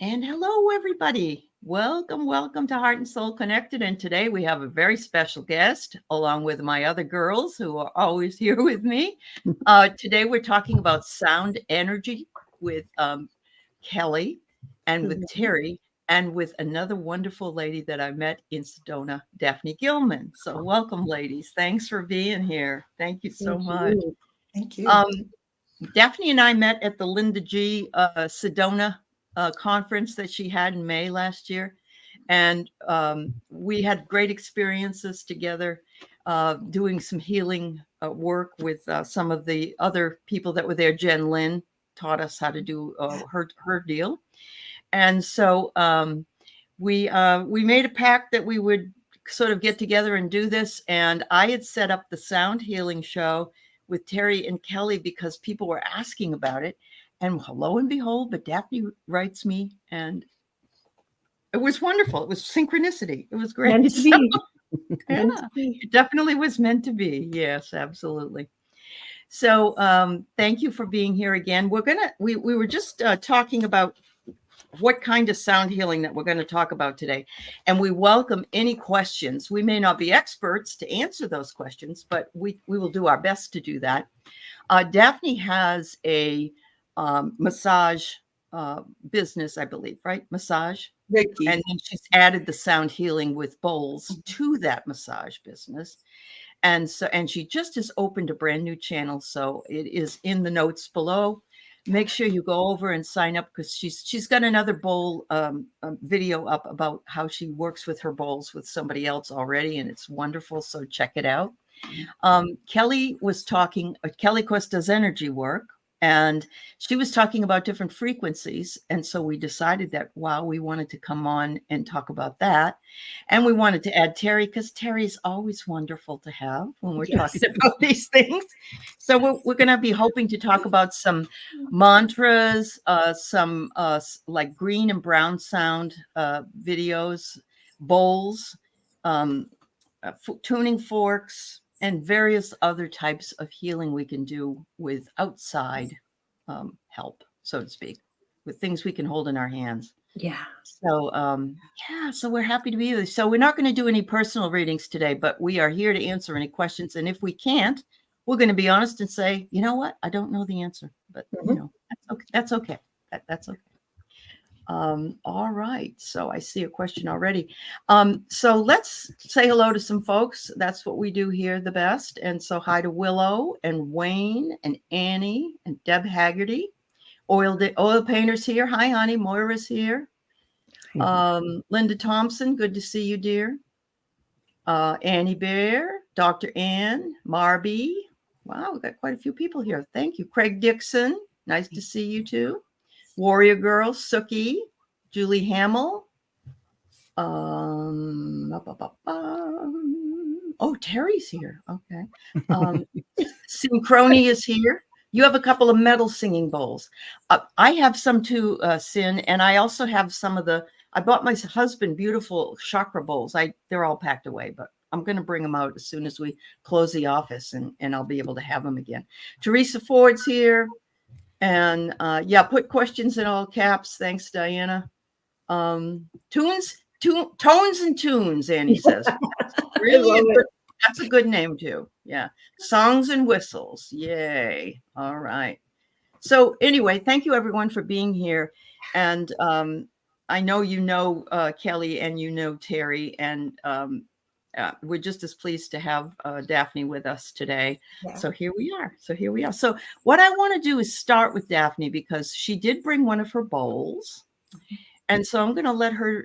And hello, everybody. Welcome, welcome to Heart and Soul Connected. And today we have a very special guest, along with my other girls who are always here with me. Today we're talking about sound energy with Kelly and with Mhm. Teri and with another wonderful lady that I met in Sedona, Daphne Gilman. So, welcome, ladies. Thanks for being here. Thank you so Thank much. you. Thank you. Um, Daphne and I met at the Linda G. Sedona conference that she had in May last year. And we had great experiences together doing some healing work with some of the other people that were there. Jen Lynn taught us how to do her deal. And so we made a pact that we would sort of get together and do this. And I had set up the sound healing show with Teri and Kelly because people were asking about it. And lo and behold, but Daphne writes me, and it was wonderful. It was synchronicity. It was great. Meant to So, be. yeah, Meant to be. it definitely was meant to be. Yes, absolutely. So, thank you for being here again. We were just talking about what kind of sound healing that we're going to talk about today. And we welcome any questions. We may not be experts to answer those questions, but we will do our best to do that. Daphne has a massage business, I believe, right? Massage. Ricky. And then she's added the sound healing with bowls to that massage business. And she just has opened a brand new channel. So it is in the notes below. Make sure you go over and sign up because she's got another bowl video up about how she works with her bowls with somebody else already, and it's wonderful. So check it out. Kelly was talking. Kelly, of course, does energy work, and she was talking about different frequencies. And so we decided that, wow, we wanted to come on and talk about that. And we wanted to add Teri because Teri is always wonderful to have when we're Yes. talking about these things. So we're going to be hoping to talk about some mantras, some like green and brown sound videos, bowls, um, tuning forks, and various other types of healing we can do with outside help, so to speak, with things we can hold in our hands. Yeah. So, yeah, so we're happy to be here. So, we're not going to do any personal readings today, but we are here to answer any questions. And if we can't, we're going to be honest and say, you know what? I don't know the answer, but Mhm. that's okay. That's okay. That's okay. All right. So I see a question already. So let's say hello to some folks. That's what we do here the best. And so hi to Willow and Wayne and Annie and Deb Haggerty. Oil painters here. Hi, honey. Moira's here. Linda Thompson. Good to see you, dear. Annie Bear, Dr. Ann, Marby. Wow, we've got quite a few people here. Thank you. Craig Dixon. Nice to see you too. Warrior Girl, Sookie, Julie Hamill. Oh, Teri's here. Okay. Synchrony is here. You have a couple of metal singing bowls. I have some too, Sin, and I also have some of the. I bought my husband beautiful chakra bowls. They're all packed away, but I'm going to bring them out as soon as we close the office, and I'll be able to have them again. Teresa Ford's here. And yeah, put questions in all caps. Thanks, Diana. Tones and tunes, Annie says. That's I love it. that's a good name too. Yeah. Songs and whistles. Yay. All right. So anyway, thank you everyone for being here. And I know Kelly and Teri, and we're just as pleased to have Daphne with us today. Yeah. So here we are. So what I want to do is start with Daphne because she did bring one of her bowls. And so I'm going to let her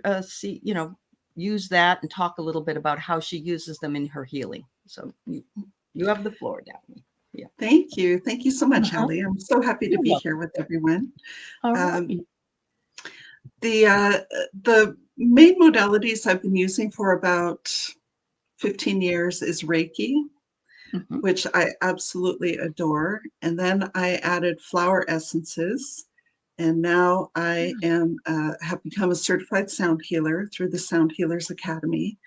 use that and talk a little bit about how she uses them in her healing. So you have the floor, Daphne. Yeah. Thank you. Thank you so much, Uh-huh. Aley. I'm so happy to You're be welcome. here with everyone. All Um, right. the main modalities I've been using for about 15 years is Reiki, Mhm. which I absolutely adore. And then I added flower essences. And now I am have become a certified sound healer through the Sound Healers Academy.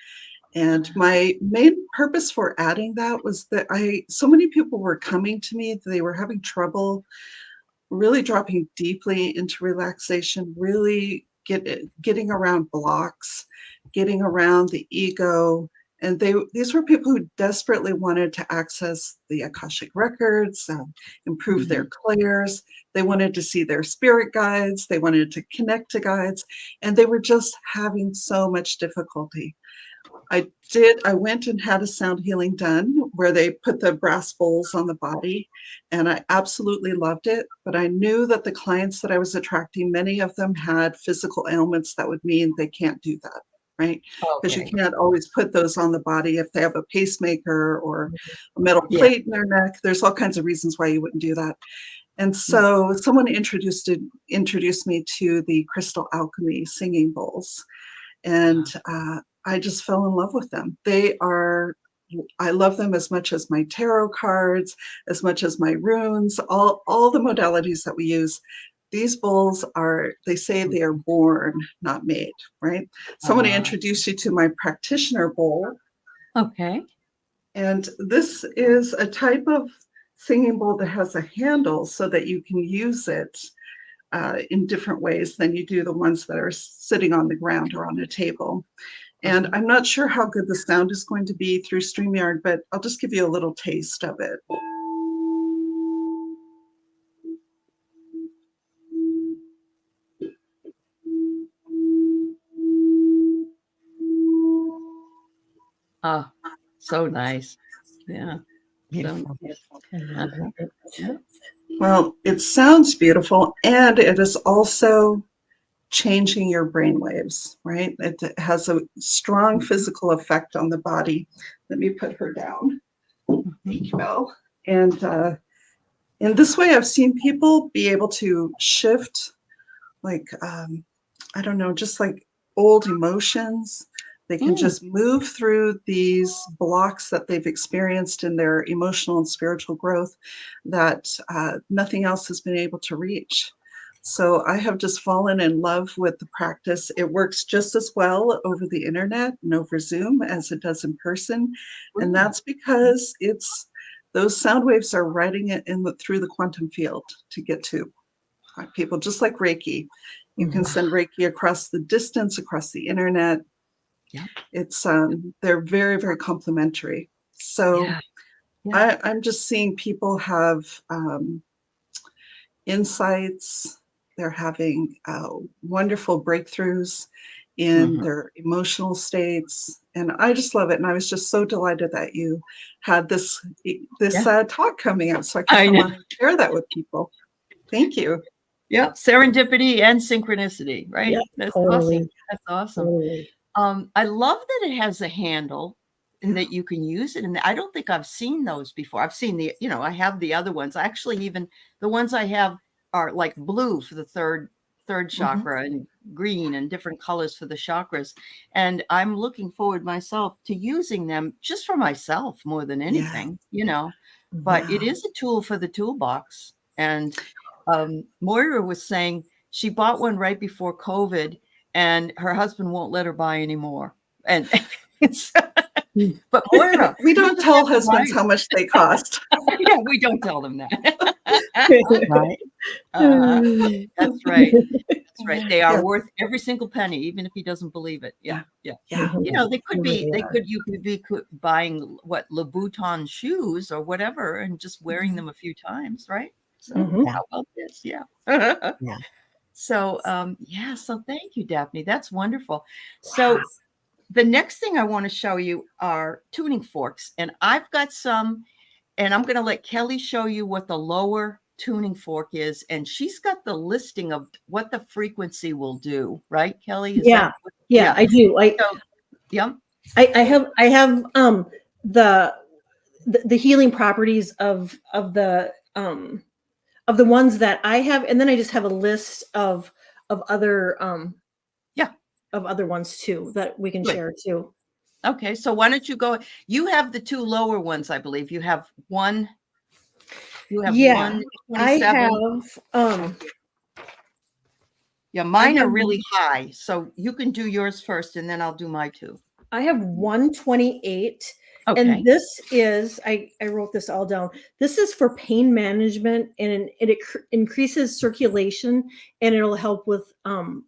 And my main purpose for adding that was that so many people were coming to me, they were having trouble really dropping deeply into relaxation, really getting around blocks, getting around the ego. And these were people who desperately wanted to access the Akashic records, improve their clairs. They wanted to see their spirit guides. They wanted to connect to guides, and they were just having so much difficulty. I went and had a sound healing done where they put the brass bowls on the body, and I absolutely loved it. But I knew that the clients that I was attracting, many of them had physical ailments that would mean they can't do that, right? Because you Okay. can't always put those on the body if they have a pacemaker or a metal Yeah. plate in their neck. There's all kinds of reasons why you wouldn't do that. And so someone introduced me to the crystal alchemy singing bowls. And I just fell in love with them. I love them as much as my tarot cards, as much as my runes, all the modalities that we use. These bowls they say they are born, not made, right? Someone introduced you to my practitioner bowl. Okay. And this is a type of singing bowl that has a handle so that you can use it in different ways than you do the ones that are sitting on the ground or on a table. And I'm not sure how good the sound is going to be through StreamYard, but I'll just give you a little taste of it. So nice. Yeah. Beautiful. Yeah. Well, it sounds beautiful, and it is also changing your brain waves, right? It has a strong physical effect on the body. Let me put her down. Thank you, Mel. And in this way, I've seen people be able to shift, like, I don't know, just like old emotions. They can just move through these blocks that they've experienced in their emotional and spiritual growth that nothing else has been able to reach. So I have just fallen in love with the practice. It works just as well over the internet and over Zoom as it does in person. And that's because those sound waves are writing it through the quantum field to get to people, just like Reiki. You can send Reiki across the distance, across the internet. Yeah. It's they're very, very complementary. So I'm just seeing people have insights. They're having wonderful breakthroughs in their emotional states, and I just love it. And I was just so delighted that you had this talk coming up, so I could come on and share that with people. Thank you. Yeah, serendipity and synchronicity, right? Yeah, That's totally. awesome. That's awesome. Totally. I love that it has a handle and that you can use it. And I don't think I've seen those before. I've seen I have the other ones. Actually, even the ones I have are like blue for the third chakra and green and different colors for the chakras. And I'm looking forward myself to using them just for myself more than anything, but it is a tool for the toolbox. And Moira was saying she bought one right before COVID and her husband won't let her buy anymore. And but Moira, we don't tell husbands how much they cost. Yeah, we don't tell them that. Right. That's right. That's right. They are worth every single penny, even if he doesn't believe it. Yeah. They could be. You could be buying Louboutin shoes or whatever, and just wearing them a few times, right? So how about this? Yeah. So so thank you, Daphne. That's wonderful. So the next thing I want to show you are tuning forks, and I've got some, and I'm going to let Kelly show you what the lower tuning fork is, and she's got the listing of what the frequency will do, right, Kelly? I do. I have the healing properties of the ones that I have, and then I just have a list of other of other ones too that we can share too. Okay, so why don't you go? You have the two lower ones, I believe. You have one. You have one. I have. Mine are really high, so you can do yours first, and then I'll do my two. I have 128. Okay. And this is, I wrote this all down. This is for pain management, and it increases circulation, and it'll help with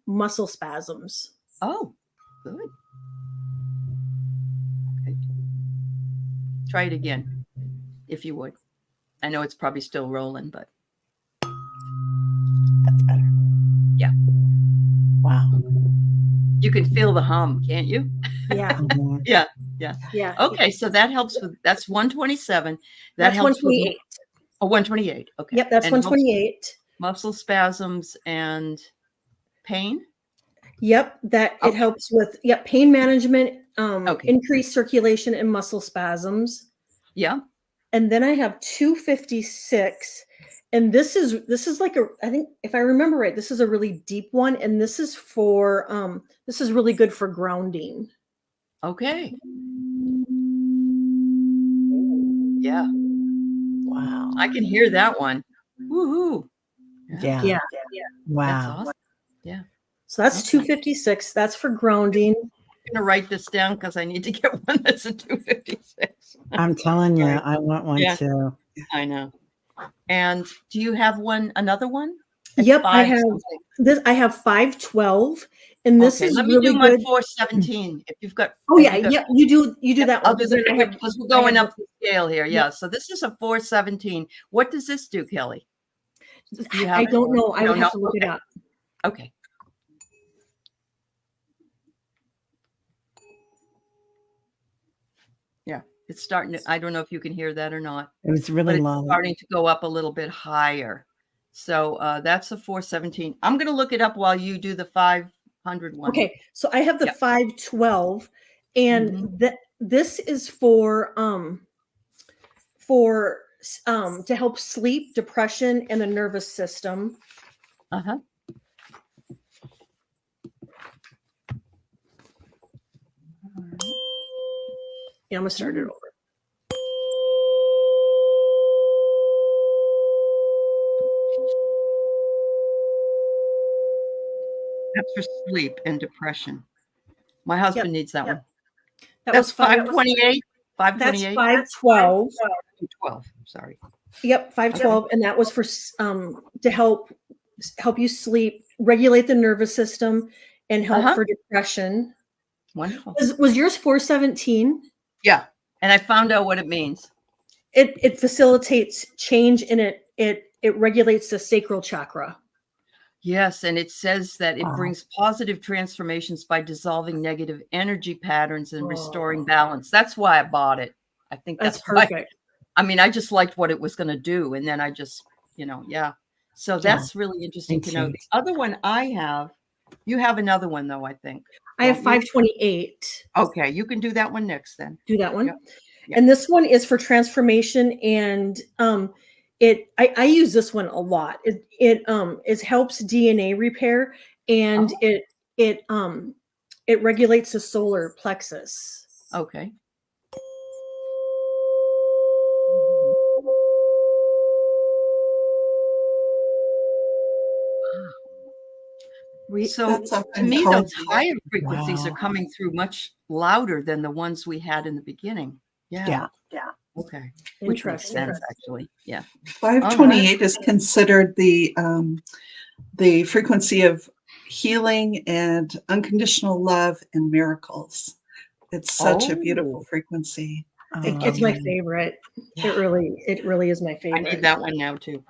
muscle spasms. Oh, good. Okay. Try it again, if you would. I know it's probably still rolling, but. That's better. Yeah. Wow. You can feel the hum, can't you? Yeah. Mhm. Yeah. Yeah. Okay, so that helps with, that's 127. That That's helps with 128. 128. Okay. Yep, that's And helps 128. muscle spasms and pain. Yep, that it Okay. helps with pain management, Okay. increased circulation and muscle spasms. Yeah. And then I have 256, and this is like I think if I remember right, this is a really deep one, and this is for this is really good for grounding. Okay. Yeah, Wow. I can hear that one. Woohoo. Yeah. Yeah. That's Wow. awesome. Yeah. So that's Okay. 256. That's for grounding. I'm going to write this down because I need to get one that's a 256. I'm telling you, Right. I want one Yeah. too. I know. And do you have another one? It's Yep, I 5 have something. this. I have 512, and this Okay, is let me really do my good. 417. If you've got. Oh if yeah, you've got- yeah. You do that I'll one do the then I have- because we're I going have up the scale here. Yeah. So this is a 417. What does this do, Kelly? Do you have I it? don't know. I You would don't have to know? look it Okay. up. Okay. Yeah, it's starting to, I don't know if you can hear that or not, It was but really it's low. starting to go up a little bit higher. So that's a 417. I'm going to look it up while you do the 500 one. Okay, so I have the Yeah. 512, and this is for to help sleep, depression, and the nervous system. Uh-huh. Yeah, I'm gonna start it over. That's for sleep and depression. My husband needs that one. That That's was 528. That's 528. 512. 12. Sorry. Yep, 512, and that was for to help you sleep, regulate the nervous system, and help for depression. Wonderful. Was yours 417? Yeah. And I found out what it means. It facilitates change, and it regulates the sacral chakra. Yes, and it says that it Wow. brings positive transformations by dissolving negative energy patterns and restoring balance. That's why I bought it. I think That's why- perfect. I mean, I just liked what it was going to do, and then I just, yeah. So that's really interesting to know. The other one I have, you have another one though, I think. I have Don't you? 528. Okay, you can do that one next then. Do that one. Yep. Yep. And this one is for transformation, and I use this one a lot. It helps DNA repair, and it regulates the solar plexus. Okay. So That's up to in me, those Colby. higher frequencies are Wow. coming through much louder than the ones we had in the beginning. Yeah. Okay. Which makes Interesting. sense, actually. Yeah. 528 is considered the frequency of healing and unconditional love and miracles. It's such a beautiful frequency. It's my favorite. Yeah. It really is my I favorite. need that one now too.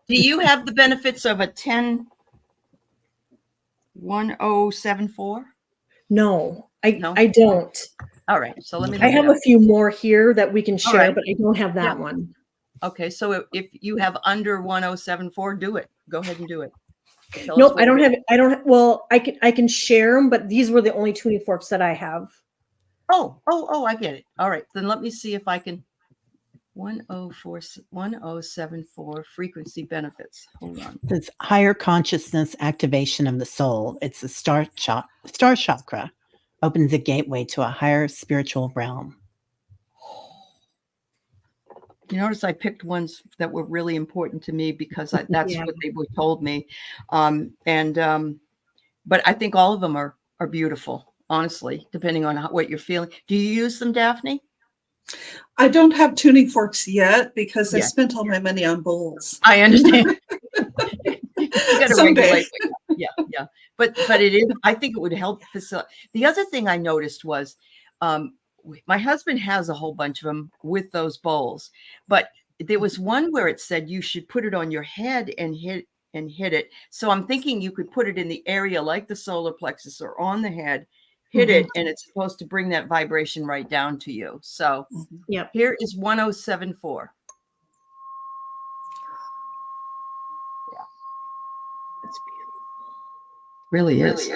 Do you have the benefits of a 10-1074? No, No? I don't. All right. So let me I look have it up. a few more here that we can share, right. but I don't have that Yeah. one. Okay. So if you have under 1074, do it. Go ahead and do it. Tell us Nope, what I don't you- have. Well, I can share them, but these were the only tuning forks that I have. Oh, I get it. All right. Then let me see if I can. 1074 frequency benefits. Hold on. It's higher consciousness activation of the soul. It's the star chakra. Opens a gateway to a higher spiritual realm. You notice I picked ones that were really important to me because that's what they were told me. But I think all of them are beautiful. honestly, depending on what you're feeling. Do you use them, Daphne? I don't have tuning forks yet because I Yeah. spent all my money on bowls. I understand. You got to Someday. regulate. Yeah. But it is, I think it would help facilitate. The other thing I noticed was my husband has a whole bunch of them with those bowls, but there was one where it said you should put it on your head and hit it. So I'm thinking you could put it in the area like the solar plexus or on the head, hit it, and it's supposed to bring that vibration right down to you. So Yep. here is 1074. That's beautiful. Really is.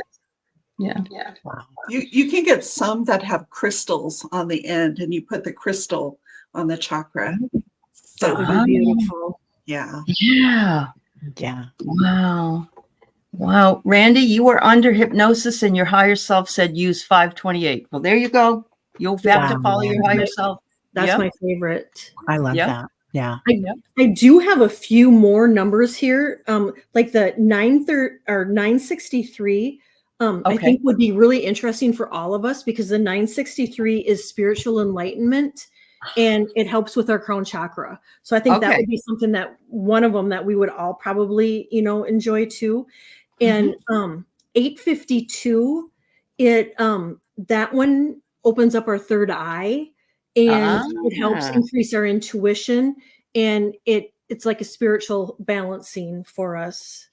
Yeah. Wow. You can get some that have crystals on the end, and you put the crystal on the chakra. That would So be beautiful. yeah. Yeah. Wow. Randy, you were under hypnosis and your higher self said use 528. Well, there you go. You'll have to Wow, follow your higher Randy. self. That's Yep. my favorite. I love Yeah. that. Yeah. I do have a few more numbers here, like the 963. I Okay. think would be really interesting for all of us because the 963 is spiritual enlightenment, and it helps with our crown chakra. So I think that Okay. would be something that one of them that we would all probably enjoy too. And 852, it that one opens up our third eye, and it helps increase our intuition, and it's like a spiritual balancing for us.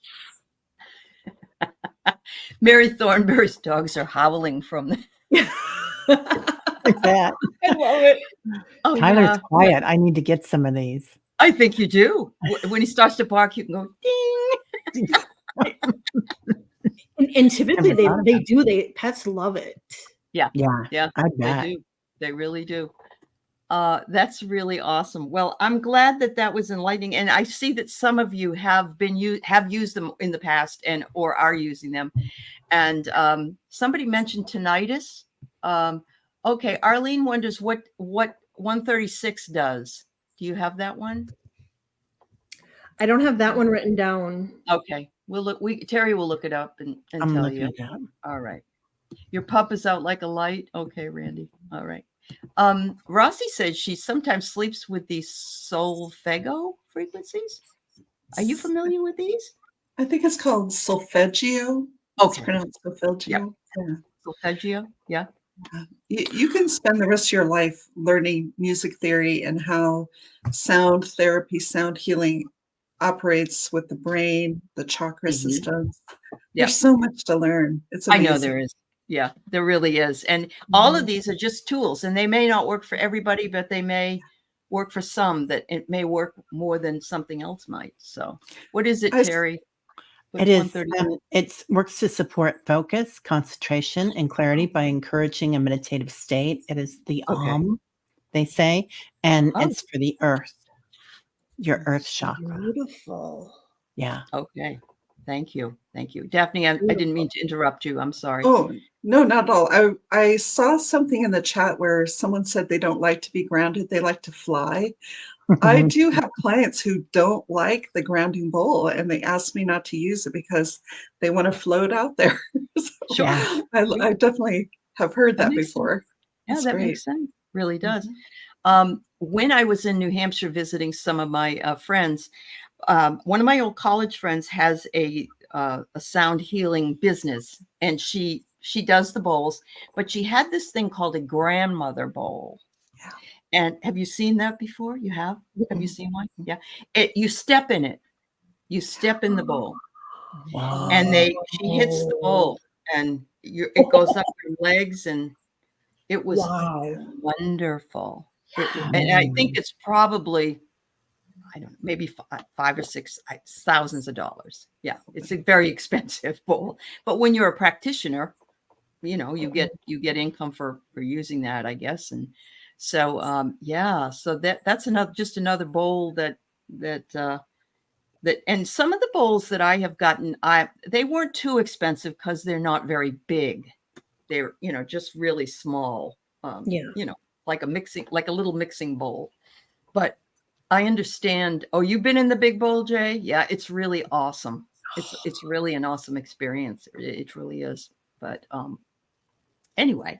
Mary Thornberry's dogs are howling from the Like that. I love it. Oh, Tyler's yeah. quiet. I need to get some of these. I think you do. When he starts to bark, you can go ding. And typically Never thought they about do, pets love it. Yeah. Yeah, I they bet. do. They really do. That's really awesome. Well, I'm glad that was enlightening, and I see that some of you have used them in the past or are using them. And somebody mentioned tinnitus. Okay, Arlene wonders what 136 does. Do you have that one? I don't have that one written down. Okay, we'll look. Teri will look it up and I'm tell looking you. it up. All right. Your pup is out like a light. Okay, Randy. All right. Rossi says she sometimes sleeps with these solfego frequencies. Are you familiar with these? I think it's called solfeggio. It's Okay. pronounced solfeggio. Yeah. Solfeggio. Yeah. You can spend the rest of your life learning music theory and how sound therapy, sound healing operates with the brain, the chakra systems. Yeah. There's so much to learn. It's I amazing. know there is. Yeah, there really is. And all of these are just tools, and they may not work for everybody, but they may work for some, that it may work more than something else might. So what is it, Teri? It is. It works to support focus, concentration, and clarity by encouraging a meditative state. It is the they say, and it's for the earth, your earth chakra. Beautiful. Yeah. Okay. Thank you. Daphne, I didn't mean to interrupt you. I'm sorry. Oh, no, not at all. I saw something in the chat where someone said they don't like to be grounded. They like to fly. I do have clients who don't like the grounding bowl, and they ask me not to use it because they want to float out there. So Sure. I definitely have heard that before. Yeah, that makes sense. Really does. When I was in New Hampshire visiting some of my friends, one of my old college friends has a sound healing business, and she does the bowls, but she had this thing called a grandmother bowl. Yeah. And have you seen that before? You have? Have you seen one? Yeah. You step in it. You step in the bowl. Wow. And she hits the bowl, and it goes up your legs, and it was wonderful. And I think it's probably, I don't know, maybe five or six thousands of dollars. Yeah, it's a very expensive bowl. But when you're a practitioner, you get income for using that, I guess. And so so that's another bowl that and some of the bowls that I have gotten, they weren't too expensive because they're not very big. They're just really small. Like a little mixing bowl. But I understand. Oh, you've been in the big bowl, Jay? Yeah, it's really awesome. It's really an awesome experience. It really is. But Anyway,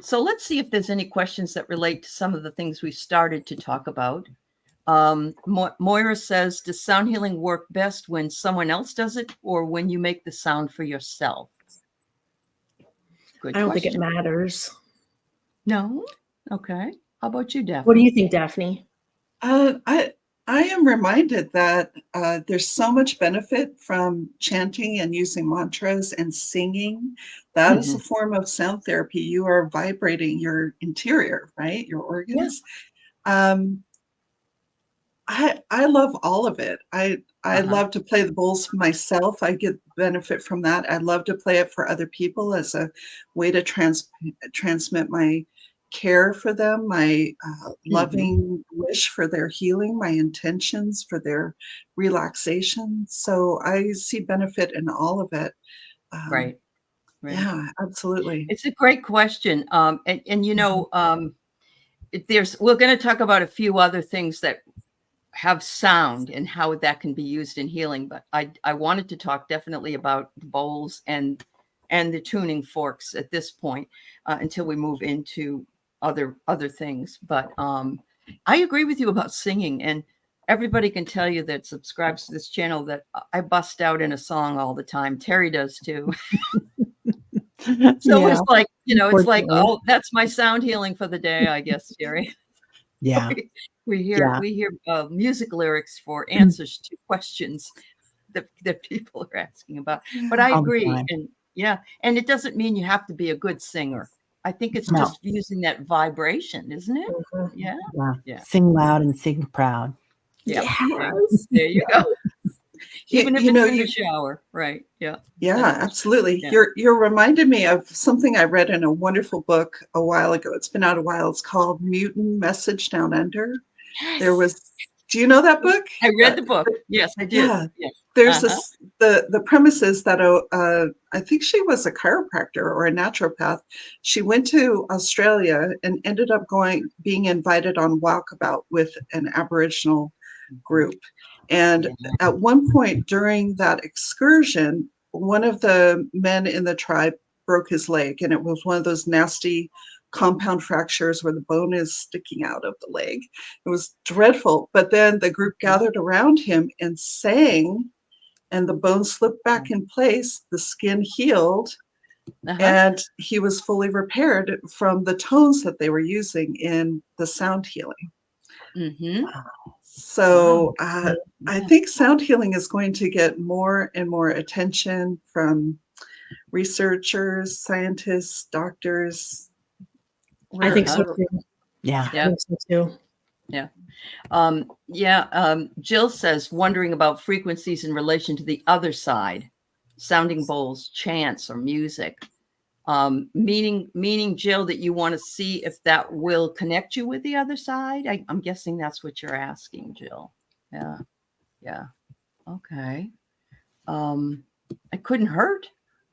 so let's see if there's any questions that relate to some of the things we started to talk about. Moira says, does sound healing work best when someone else does it or when you make the sound for yourself? Good I don't question. think it matters. No? Okay. How about you, Daphne? What do you think, Daphne? I am reminded that there's so much benefit from chanting and using mantras and singing. That is a form of sound therapy. You are vibrating your interior, right? Your organs. I love all of it. I love to play the bowls myself. I get benefit from that. I love to play it for other people as a way to transmit my care for them, my loving wish for their healing, my intentions for their relaxation. So I see benefit in all of it. Right. Yeah, absolutely. It's a great question. And you know, we're going to talk about a few other things that have sound and how that can be used in healing. But I wanted to talk definitely about the bowls and the tuning forks at this point until we move into other things. But I agree with you about singing, and everybody can tell you that subscribes to this channel that I bust out in a song all the time. Teri does too. So it's like, it's like, oh, that's my sound healing for the day, I guess, Teri. Yeah. we hear music lyrics for answers to questions that people are asking about. But I agree. And and it doesn't mean you have to be a good singer. I think it's just using that vibration, isn't it? Yeah. Sing loud and sing proud. Yeah. Yes. There you go. Even if it's in the shower, right? Yeah. Yeah, absolutely. You're reminded me of something I read in a wonderful book a while ago. It's been out a while. It's called Mutant Message Down Under. Yes. Do you know that book? I read the book. Yes, I did. Yeah. Yes. There's the premise is that I think she was a chiropractor or a naturopath. She went to Australia and ended up being invited on walkabout with an Aboriginal group. And at one point during that excursion, one of the men in the tribe broke his leg, and it was one of those nasty compound fractures where the bone is sticking out of the leg. It was dreadful. But then the group gathered around him and sang, and the bone slipped back in place, the skin healed, and he was fully repaired from the tones that they were using in the sound healing. So I think sound healing is going to get more and more attention from researchers, scientists, doctors. I think so too. Yeah. I think so too. Yeah. Jill says, wondering about frequencies in relation to the other side, sounding bowls, chants, or music. Meaning, Jill, that you want to see if that will connect you with the other side. I'm guessing that's what you're asking, Jill. Yeah. Okay. It couldn't hurt.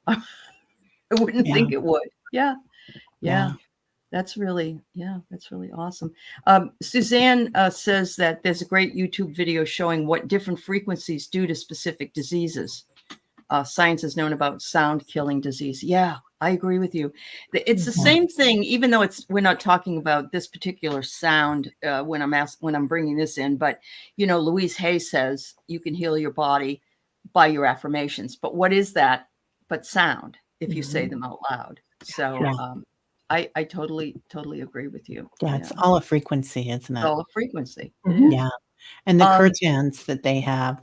I wouldn't think it would. Yeah. That's really awesome. Suzanne says that there's a great YouTube video showing what different frequencies do to specific diseases. Science has known about sound killing disease. Yeah, I agree with you. It's the same thing, even though we're not talking about this particular sound when I'm bringing this in. But Louise Hay says you can heal your body by your affirmations. But what is that? But sound, if you say them out loud. So I totally agree with you. Yeah, it's all a frequency, isn't it? It's all a frequency. Yeah, and the kirtans that they have,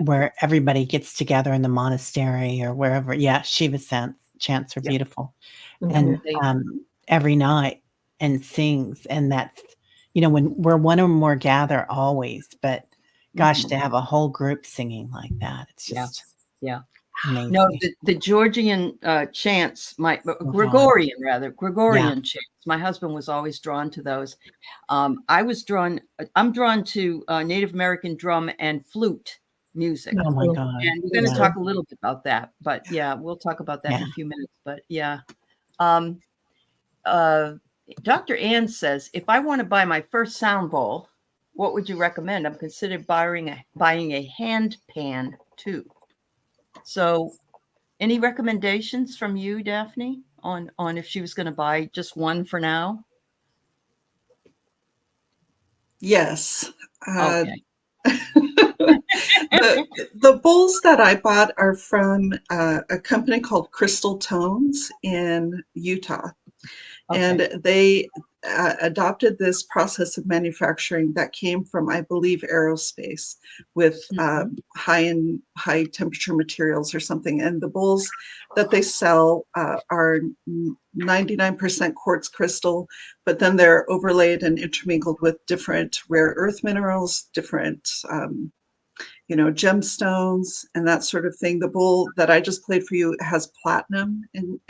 where everybody gets together in the monastery or wherever. Yeah, Shiva chants are beautiful, and every night and sings, and that's when where one or more gather always. But gosh, to have a whole group singing like that, it's just amazing. No, the Georgian chants, Gregorian chants. My husband was always drawn to those. I'm drawn to Native American drum and flute music. Oh my God. And we're going to talk a little bit about that, but we'll talk about that in a few minutes. But Dr. Ann says, if I want to buy my first sound bowl, what would you recommend? I'm considering buying a hand pan too. So Any recommendations from you, Daphne, on if she was going to buy just one for now? Yes. Okay. The bowls that I bought are from a company called Crystal Tones in Utah. And Okay. they adopted this process of manufacturing that came from, I believe, aerospace with high temperature materials or something. And the bowls that they sell are 99% quartz crystal, but then they're overlaid and intermingled with different rare earth minerals, different gemstones and that sort of thing. The bowl that I just played for you has platinum and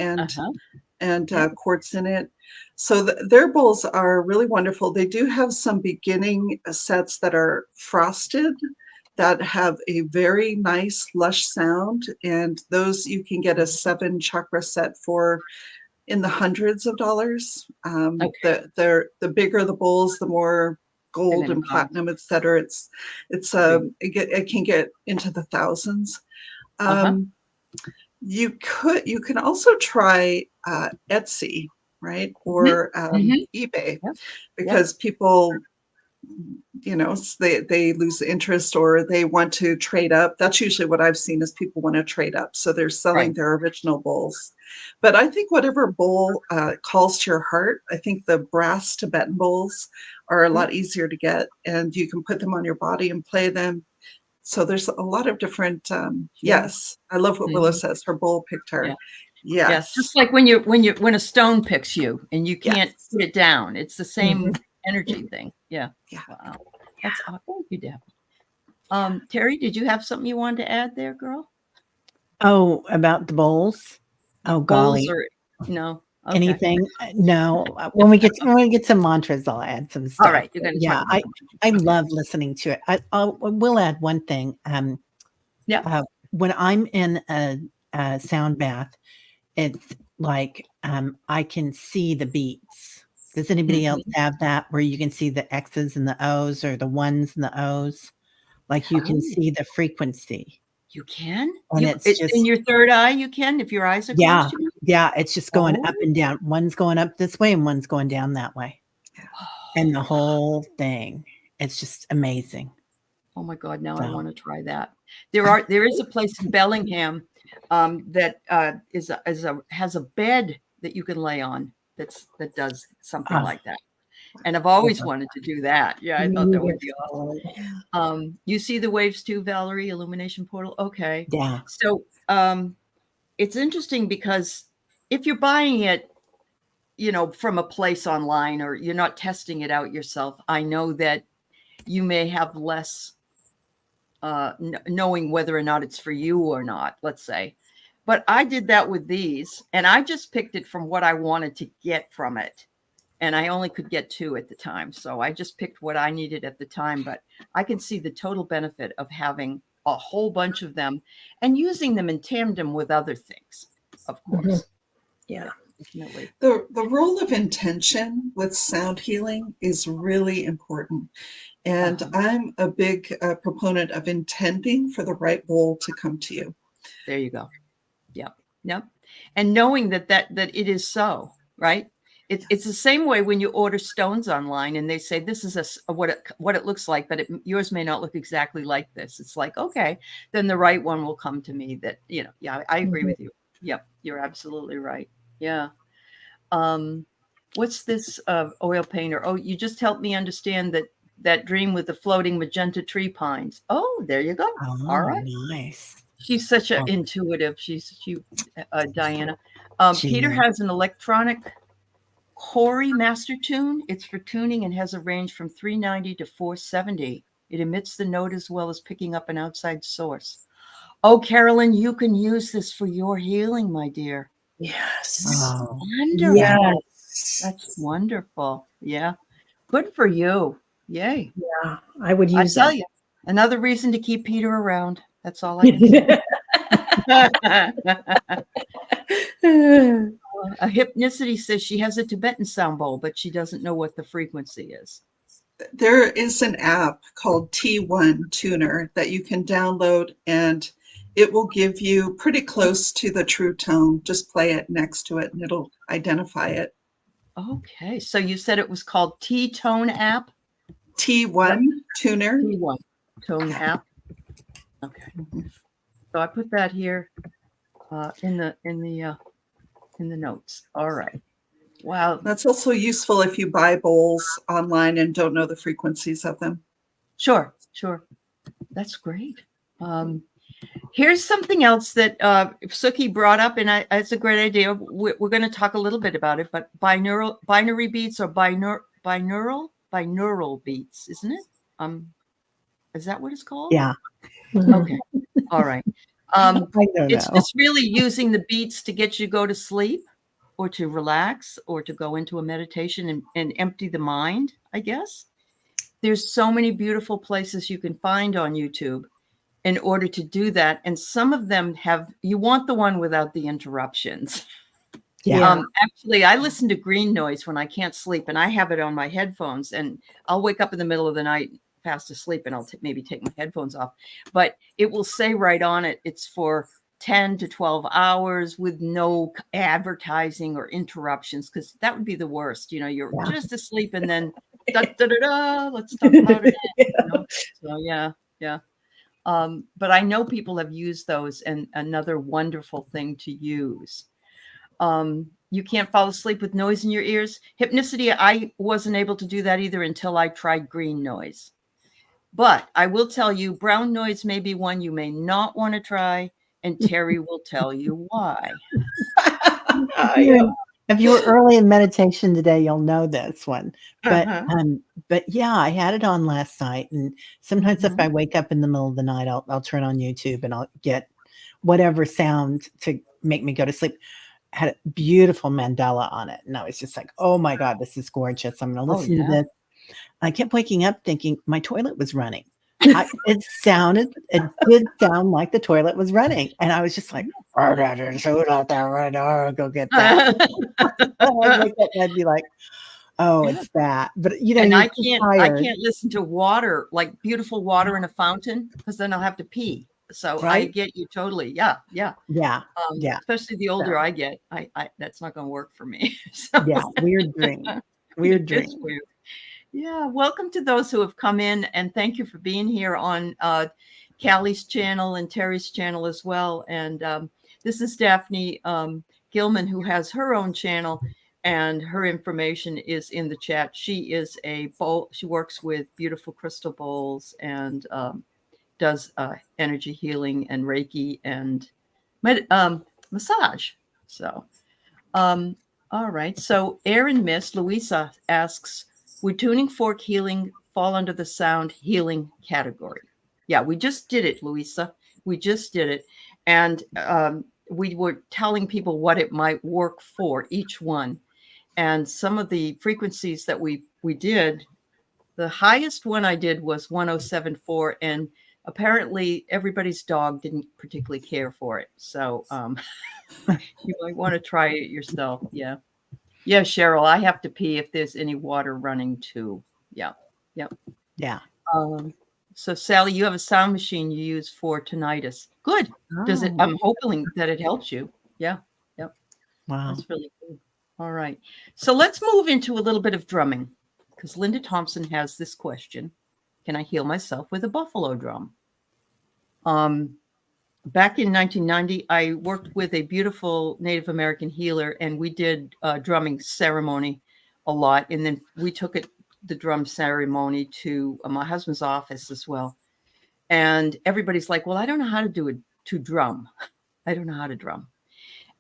Yeah. quartz in it. So their bowls are really wonderful. They do have some beginning sets that are frosted that have a very nice lush sound, and those you can get a 7 chakra set for in the hundreds of dollars. Okay. The bigger the bowls, the more They're gold gonna and cost. platinum, etc. It can get into the thousands. You can also try Etsy, right, or eBay, Yep. because people, they lose interest or they want to trade up. That's usually what I've seen is people want to trade up, so they're selling Right. their original bowls. But I think whatever bowl calls to your heart. I think the brass Tibetan bowls are a lot easier to get, and you can put them on your body and play them. So there's a lot of different, yes, I love what Willow says. Her bowl picked her. Yeah. Yes. Just like when a stone picks you and you can't Yes. put it down. It's the same energy thing. Yeah. Yeah. Wow. That's awesome. Thank you, Daphne. Teri, did you have something you wanted to add there, girl? Oh, about the bowls? Oh, golly. Bowls or no? Okay. Anything? No. When we get to mantras, I'll add some stuff. All right. You're going to talk about I love listening to it. I will add one thing. When I'm in a sound bath, it's like I can see the beats. Does anybody else have that where you can see the X's and the O's or the ones and the O's? Like you can see the frequency. You can? And it's just in your third eye, you can, if your eyes are closed. Yeah, it's just going up and down. One's going up this way and one's going down that way. And the whole thing. It's just amazing. Oh my God, now I want to try that. There is a place in Bellingham that has a bed that you can lay on that does something like that. And I've always wanted to do that. Yeah, I thought that would be awesome. You see the waves too, Valerie, Illumination Portal? Okay. Yeah. So it's interesting because if you're buying it, from a place online or you're not testing it out yourself, I know that you may have less knowing whether or not it's for you or not, let's say. But I did that with these, and I just picked it from what I wanted to get from it. And I only could get 2 at the time. So I just picked what I needed at the time. But I can see the total benefit of having a whole bunch of them and using them in tandem with other things, of course. Yeah. Definitely. The role of intention with sound healing is really important. And I'm a big proponent of intending for the right bowl to come to you. There you go. Yep. And knowing that it is so, right? It's the same way when you order stones online and they say this is what it looks like, but yours may not look exactly like this. It's like, okay, then the right one will come to me. That I agree with you. Yep, you're absolutely right. Yeah. What's this oil painter? Oh, you just helped me understand that dream with the floating magenta tree pines. Oh, there you go. All right. Nice. She's such an intuitive. She Diana. Peter has an electronic Corey master tune. It's for tuning and has a range from 390 to 470. It emits the note as well as picking up an outside source. Oh, Carolyn, you can use this for your healing, my dear. Yes. Oh, wonderful. Yes. That's wonderful. Yeah. Good for you. Yay. Yeah, I would use that. I tell you, another reason to keep Peter around. That's all I can say. A hypnicity says she has a Tibetan sound bowl, but she doesn't know what the frequency is. There is an app called T1 Tuner that you can download, and it will give you pretty close to the true tone. Just play it next to it and it'll identify it. Okay. So you said it was called T-Tone app? T1 tuner. T1 Tone app. Okay. So I put that here in the notes. All right. Wow. That's also useful if you buy bowls online and don't know the frequencies of them. Sure. That's great. Here's something else that Suki brought up, and it's a great idea. We're going to talk a little bit about it, but binary beats or binaural beats, isn't it? Is that what it's called? Yeah. Okay. All right. It's know. just really using the beats to get you to go to sleep or to relax or to go into a meditation and empty the mind, I guess. There's so many beautiful places you can find on YouTube in order to do that. And some of them you want the one without the interruptions. Yeah. Actually, I listen to green noise when I can't sleep, and I have it on my headphones, and I'll wake up in the middle of the night fast asleep, and I'll maybe take my headphones off, but it will say right on it, it's for 10 to 12 hours with no advertising or interruptions, because that would be the worst. You're just asleep and then let's talk about it. So yeah. But I know people have used those, and another wonderful thing to use. You can't fall asleep with noise in your ears. Hypnicity, I wasn't able to do that either until I tried green noise. But I will tell you, brown noise may be one you may not want to try, and Teri will tell you why. If you were early in meditation today, you'll know this one. But yeah, I had it on last night, and sometimes if I wake up in the middle of the night, I'll turn on YouTube and I'll get whatever sound to make me go to sleep. Had a beautiful mandala on it, and I was just like, "Oh my God, this is gorgeous! I'm going to listen to this." I kept waking up thinking my toilet was running. It did sound like the toilet was running, and I was just like, "Go get that." I'd be like, "Oh, it's that." But and I can't listen to water, like beautiful water in a fountain, because then I'll have to pee. So right? I get you totally. Yeah. Especially the older I get, I that's not going to work for me. So. Yeah, weird dream. Weird dream. Weird. Yeah, welcome to those who have come in, and thank you for being here on Callie's channel and Teri's channel as well. And this is Daphne Gilman, who has her own channel, and her information is in the chat. She is she works with beautiful crystal bowls and does energy healing and Reiki and massage. So, all right. So, Aaron Miss Louisa asks, would tuning fork healing fall under the sound healing category? Yeah, we just did it, Louisa. We just did it. And we were telling people what it might work for, each one. And some of the frequencies that we did, the highest one I did was 1074. And apparently everybody's dog didn't particularly care for it. So you might want to try it yourself. Yeah. Yeah, Cheryl, I have to pee if there's any water running too. Yeah. So Sally, you have a sound machine you use for tinnitus. Good. Does it? I'm hoping that it helps you. Yeah. Yep. Wow. That's really good. All right. So let's move into a little bit of drumming, because Linda Thompson has this question. Can I heal myself with a buffalo drum? Back in 1990, I worked with a beautiful Native American healer, and we did drumming ceremony a lot. And then we took the drum ceremony to my husband's office as well. And everybody's like, well, I don't know how to do it to drum. I don't know how to drum.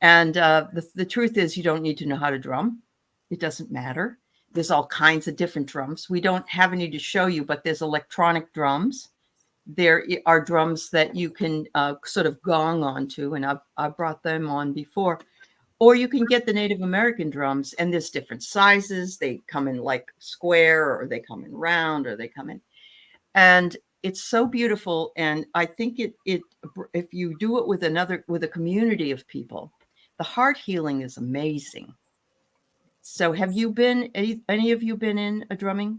And the truth is, you don't need to know how to drum. It doesn't matter. There's all kinds of different drums. We don't have any to show you, but there's electronic drums. There are drums that you can sort of gong onto, and I've brought them on before. Or you can get the Native American drums, and there's different sizes. They come in like square, or they come in round, or they come in. And it's so beautiful. And I think if you do it with a community of people, the heart healing is amazing. So have you been, any of you been in a drumming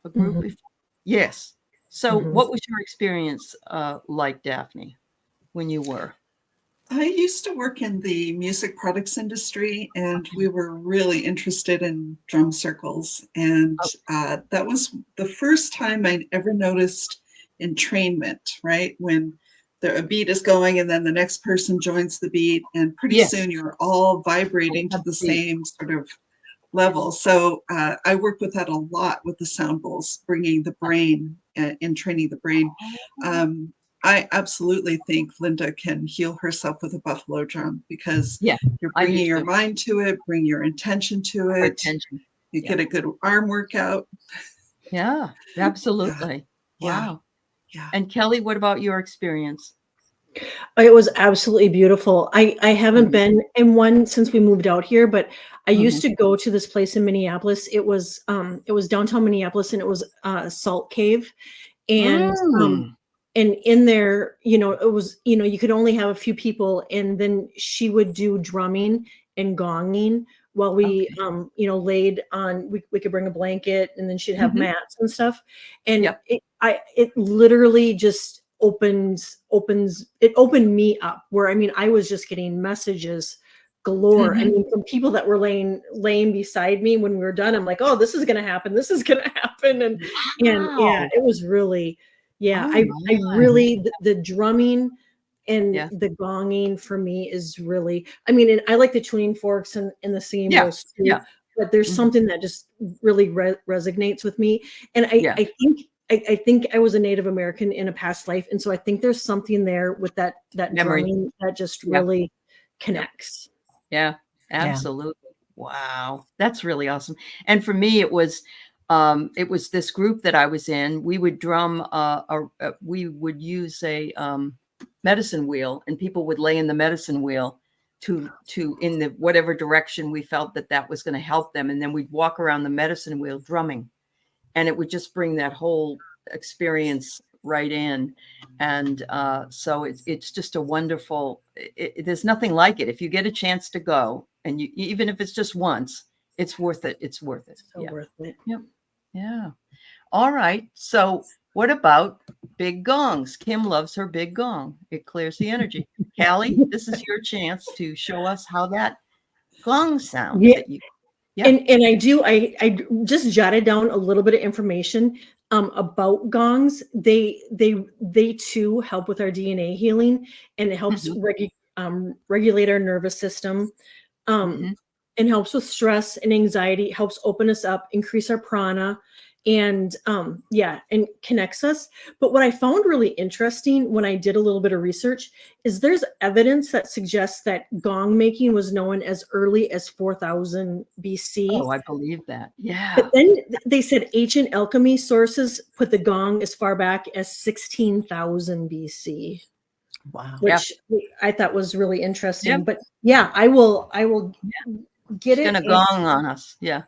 group before? Yes. So what was your experience like, Daphne, when you were? I used to work in the music products industry, and we were really interested in drum circles. And that was the first time I ever noticed entrainment, right? When a beat is going and then the next person joins the beat, and pretty Yes. soon you're all vibrating to the same sort of level. So I work with that a lot with the sound bowls, bringing the brain and training the brain. I absolutely think Linda can heal herself with a buffalo drum, because Yeah, you're I do bringing your too. mind to it, bring your intention to Our it. attention. You Yeah. get a good arm workout. Yeah, absolutely. Yeah. Wow. Yeah. And Kelly, what about your experience? It was absolutely beautiful. I haven't Mhm. been in one since we moved out here, but I used Mhm. to go to this place in Minneapolis. It was downtown Minneapolis, and it was a salt cave. And Mm. and in there, it was, you could only have a few people, and then she would do drumming and gonging while we Okay. laid on, we could bring a blanket, and then she'd have Mhm. mats and stuff. And Yep. it literally just it opened me up, where, I mean, I was just getting messages galore. I Mhm. mean, from people that were laying beside me when we were done. I'm like, oh, this is gonna happen, this is gonna happen. And yeah, Wow. it was really, yeah, Oh I my. really, the drumming and Yeah. the gonging for me is really, I mean, and I like the tuning forks and the singing Yeah. bowls too, Yeah. but there's Mhm. something that just really resonates with me. And Yeah. I think I was a Native American in a past life, and so I think there's something there with that Memory. drumming that just Yeah. really Yep. connects. Yeah. Yeah. Absolutely. Wow. That's really awesome. And for me, it was this group that I was in. We would drum, we would use a medicine wheel, and people would lay in the medicine wheel to in the whatever direction we felt that was going to help them. And then we'd walk around the medicine wheel drumming, and it would just bring that whole experience right in. And so it's just a wonderful, there's nothing like it. If you get a chance to go, and even if it's just once, it's worth it. It's worth it. So Yeah. worth it. Yep. Yeah. All right. So what about big gongs? Kim loves her big gong. It clears the energy. Callie, this is your chance to show us how that gong sounds Yeah. that you. Yeah. And I just jotted down a little bit of information about gongs. They too help with our DNA healing, and it helps regulate our nervous system, Mhm. and helps with stress and anxiety, helps open us up, increase our prana, and and connects us. But what I found really interesting when I did a little bit of research is there's evidence that suggests that gong making was known as early as 4000 BC. Oh, I believe that. Yeah. But then they said ancient alchemy sources put the gong as far back as 16,000 BC. Wow. Which I thought was really interesting. Yep. But yeah, I will get It's it. gonna gong on us. Yeah.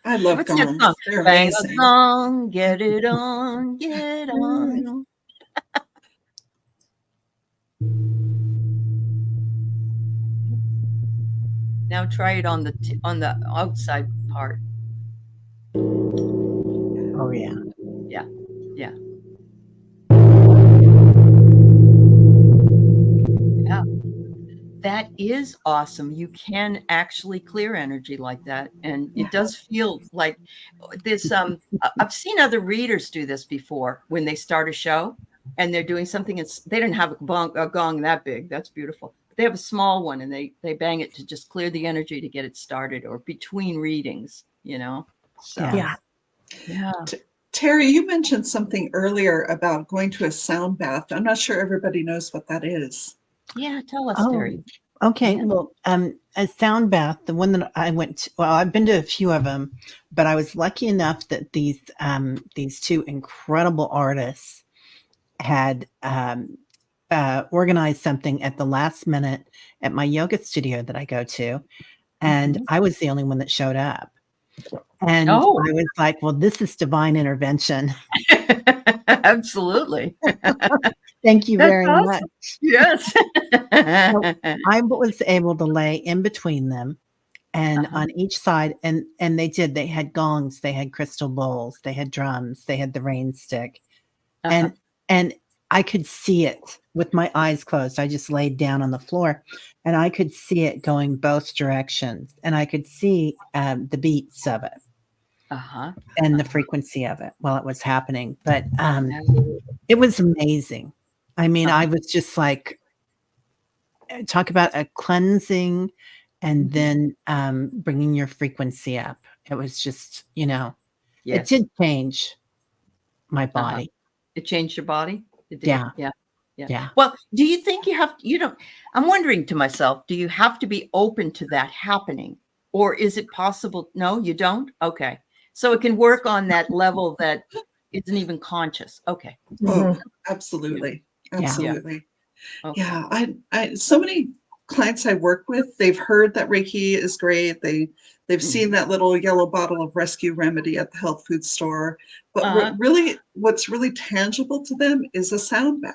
I love What's that gongs. song? They're Bang a amazing. gong, get it on, get on. Now try it on the outside part. Oh yeah. Yeah. Yeah. Yeah. That is awesome. You can actually clear energy like that. And it does feel like this. I've seen other readers do this before when they start a show and they're doing something. They didn't have a gong that big. That's beautiful. But they have a small one, and they bang it to just clear the energy to get it started, or between readings, So, Yeah. yeah. Teri, you mentioned something earlier about going to a sound bath. I'm not sure everybody knows what that is. Yeah. Tell us, Oh, Teri. okay. Yeah. Well, a sound bath, the one that I went to, well, I've been to a few of them, but I was lucky enough that these two incredible artists had organized something at the last minute at my yoga studio that I go to, and I was the only one that showed up. And I was like, well, this is divine intervention. Absolutely. Thank you very much. Yes. So I was able to lay in between them, and on each side, and they had gongs, they had crystal bowls, they had drums, they had the rain stick. And I could see it with my eyes closed. I just laid down on the floor and I could see it going both directions, and I could see the beats of it and the frequency of it while it was happening. But it was amazing. I mean, I was just like, talk about a cleansing and then bringing your frequency up. It was just, it did change my body. It changed your body? It did. Yeah. Yeah. Yeah. Yeah. Well, do you think I'm wondering to myself, do you have to be open to that happening? Or is it possible? No, you don't? Okay. So it can work on that level that isn't even conscious. Okay. Oh, absolutely. Absolutely. Okay. Yeah. I so many clients I work with, they've heard that Reiki is great. They've seen that little yellow bottle of rescue remedy at the health food store. But what's really tangible to them is a sound bath,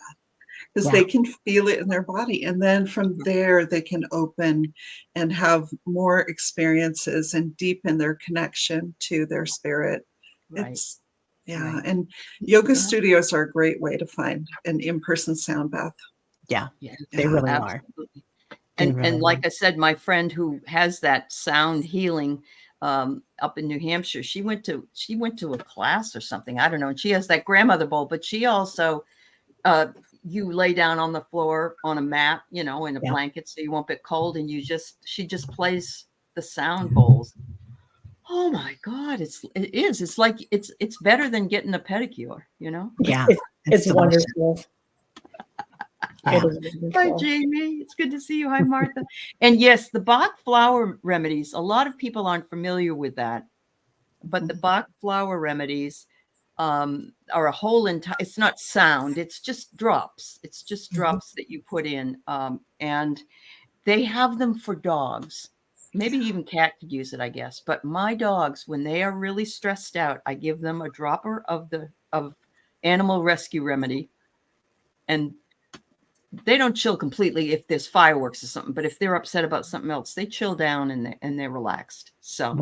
because they can feel it in their body. And then from there, they can open and have more experiences and deepen their connection to their spirit. Right. And yoga studios are a great way to find an in-person sound bath. Yeah, they really are. And like I said, my friend who has that sound healing up in New Hampshire, she went to a class or something. I don't know. And she has that grandmother bowl, but she also you lay down on the floor on a mat, in a blanket so you won't get cold, and she just plays the sound bowls. Oh my God, it is. It's like it's better than getting a pedicure, Yeah. It's wonderful. Yeah. Hi, Jamie. It's good to see you. Hi, Martha. And yes, the Bach flower remedies, a lot of people aren't familiar with that, but the Bach flower remedies are a whole entire, it's not sound, it's just drops. It's just drops that you put in. And they have them for dogs. Maybe even cat could use it, I guess. But my dogs, when they are really stressed out, I give them a dropper of animal rescue remedy. And they don't chill completely if there's fireworks or something, but if they're upset about something else, they chill down and they're relaxed. So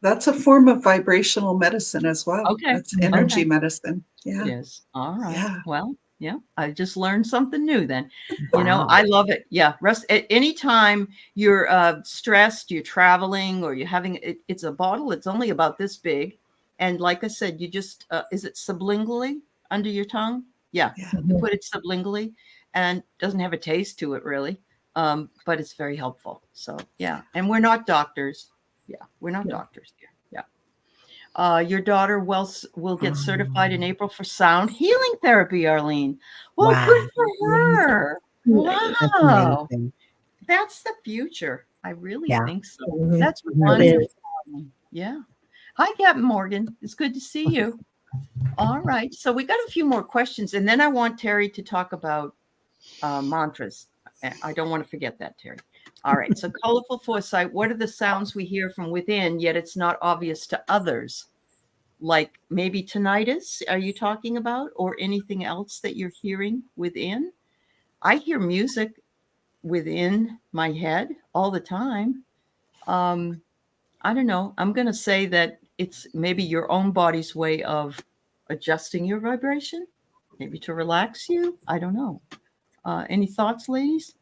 that's a form of vibrational medicine as well. Okay. That's energy medicine. Yeah. It is. All right. Yeah. Well, yeah, I just learned something new then. I love it. Yeah. Rest at any time you're stressed, you're traveling, or you're having it's a bottle. It's only about this big. And like I said, you just, is it sublingually under your tongue? Yeah. You put it sublingually, and doesn't have a taste to it really. But it's very helpful. So yeah. And we're not doctors. Yeah. We're not doctors here. Yeah. Your daughter will get certified in April for sound healing therapy, Arlene. Well, good for her. Wow. That's the future. I really think so. That's wonderful. Yeah. Hi, Captain Morgan. It's good to see you. All right. So we got a few more questions, and then I want Teri to talk about mantras. I don't want to forget that, Teri. All right. So colorful foresight. What are the sounds we hear from within, yet it's not obvious to others? Like maybe tinnitus, are you talking about? Or anything else that you're hearing within? I hear music within my head all the time. I don't know. I'm going to say that it's maybe your own body's way of adjusting your vibration, maybe to relax you. I don't know. Any thoughts, ladies?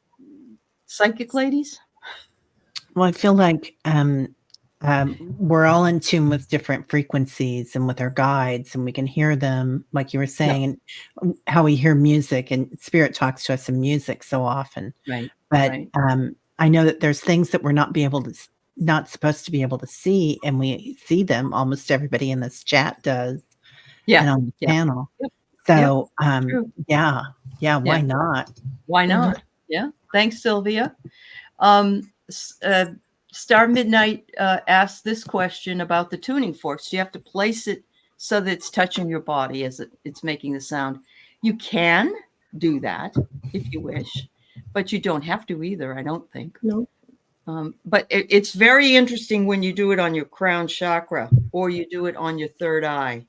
Psychic ladies? Well, I feel like we're all in tune with different frequencies and with our guides, and we can hear them, like you were saying, and how we hear music, and spirit talks to us in music so often. Right. But I know that there's things that we're not supposed to be able to see, and we see them. Almost everybody in this chat does. Yeah. And on the panel. Yep. So why not? Why not? Yeah. Thanks, Sylvia. Star Midnight asked this question about the tuning forks. Do you have to place it so that it's touching your body as it's making the sound? You can do that if you wish, but you don't have to either, I don't think. No. But it's very interesting when you do it on your crown chakra or you do it on your third eye.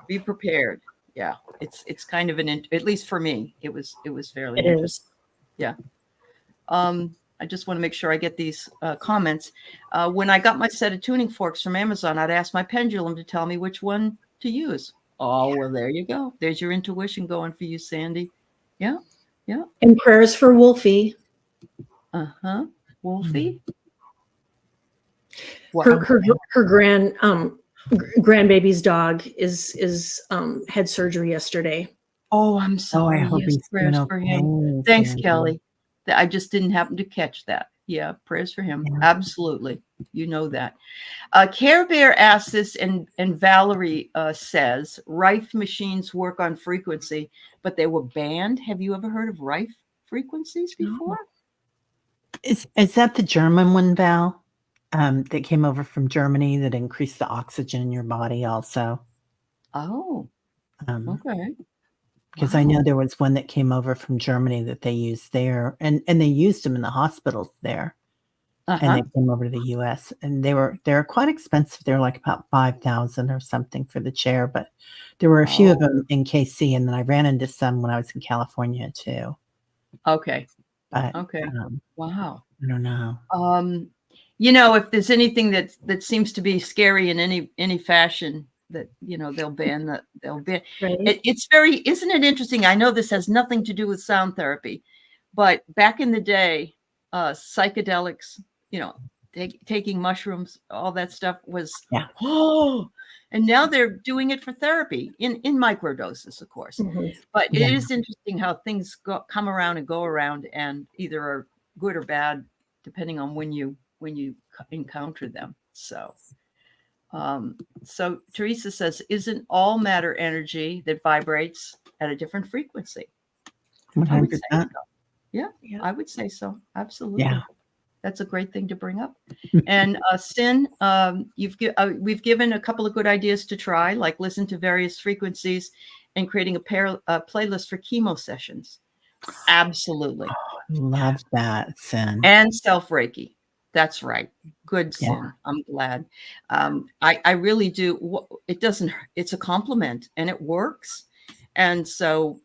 Be prepared. Yeah, it's kind of at least for me, it was fairly interesting. Yeah. I just want to make sure I get these comments. When I got my set of tuning forks from Amazon, I'd ask my pendulum to tell me which one to use. Oh, well, there you go. There's your intuition going for you, Sandy. Yeah. Yeah. And prayers for Wolfie. Uh-huh. Wolfie. Wow. Her grandbaby's dog is had surgery yesterday. Oh, I'm Oh, I sorry. hope Yes, he's prayers doing for him. okay. Thanks, Sandy. Kelly. I just didn't happen to catch that. Yeah, prayers for him. Yeah. Absolutely. You know that. Care Bear asks this, and Valerie says, Rife machines work on frequency, but they were banned. Have you ever heard of Rife frequencies before? Is that the German one, Val? That came over from Germany that increased the oxygen in your body also. Oh, okay. Because I know there was one that came over from Germany that they used there, and they used them in the hospitals there. And they came over to the US, and they're quite expensive. They're like about 5,000 or something for the chair, but there were a few of them in KC, and then I ran into some when I was in California too. Okay. But Okay. Wow. I don't know. If there's anything that seems to be scary in any fashion, that they'll ban. Right. It's very, isn't it interesting? I know this has nothing to do with sound therapy, but back in the day, psychedelics, taking mushrooms, all that stuff was and now they're doing it for therapy in microdoses, of course. But it is interesting how things come around and go around, and either are good or bad depending on when you encounter them. So Teresa says, isn't all matter energy that vibrates at a different frequency? 100%. I would say so. Yeah, I would say so. Absolutely. Yeah. That's a great thing to bring up. And Sin, we've given a couple of good ideas to try, like listen to various frequencies and creating a playlist for chemo sessions. Absolutely. Love that, Sin. And self-Reiki. That's right. Good, Sin. Yeah. I'm glad. I really do. It's a compliment, and it works. And so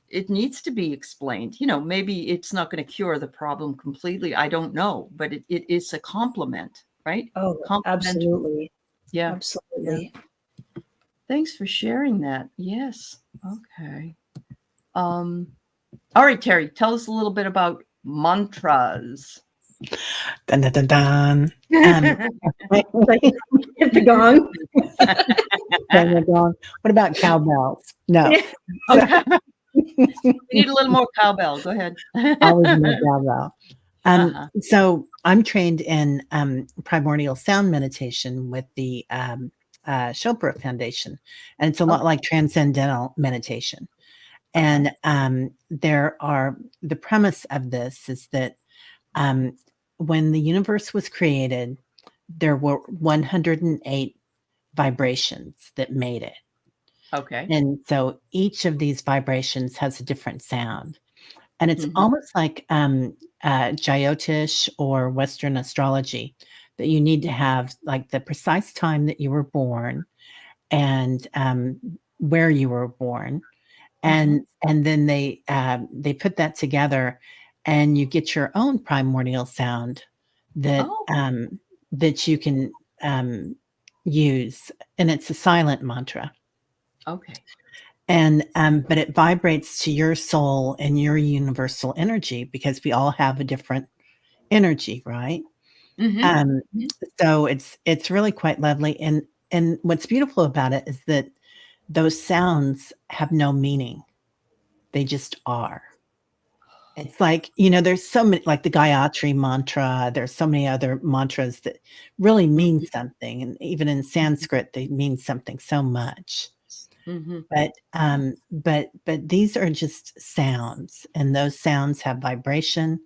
it needs to be explained. Maybe it's not going to cure the problem completely. I don't know, but it is a compliment, right? Oh, absolutely. Yeah. Absolutely. Yeah. Thanks for sharing that. Yes. Okay. All right, Teri, tell us a little bit about mantras. Dun, dun, dun, dun. Hit the gong. Dun, dun, dun. What about cowbells? No. Okay. We need a little more cowbell. Go ahead. Always more cowbell. So I'm trained in primordial sound meditation with the Chopra Foundation, and it's a lot like transcendental meditation. And the premise of this is that when the universe was created, there were 108 vibrations that made it. Okay. And so each of these vibrations has a different sound. And it's almost like Jyotish or Western astrology, that you need to have like the precise time that you were born and where you were born. And then they put that together, and you get your own primordial sound that that you can use, and it's a silent mantra. Okay. And but it vibrates to your soul and your universal energy, because we all have a different energy, right? So it's really quite lovely. And what's beautiful about it is that those sounds have no meaning. They just are. It's like, there's so many, like the Gayatri mantra, there's so many other mantras that really mean something. And even in Sanskrit, they mean something so much. But these are just sounds, and those sounds have vibration,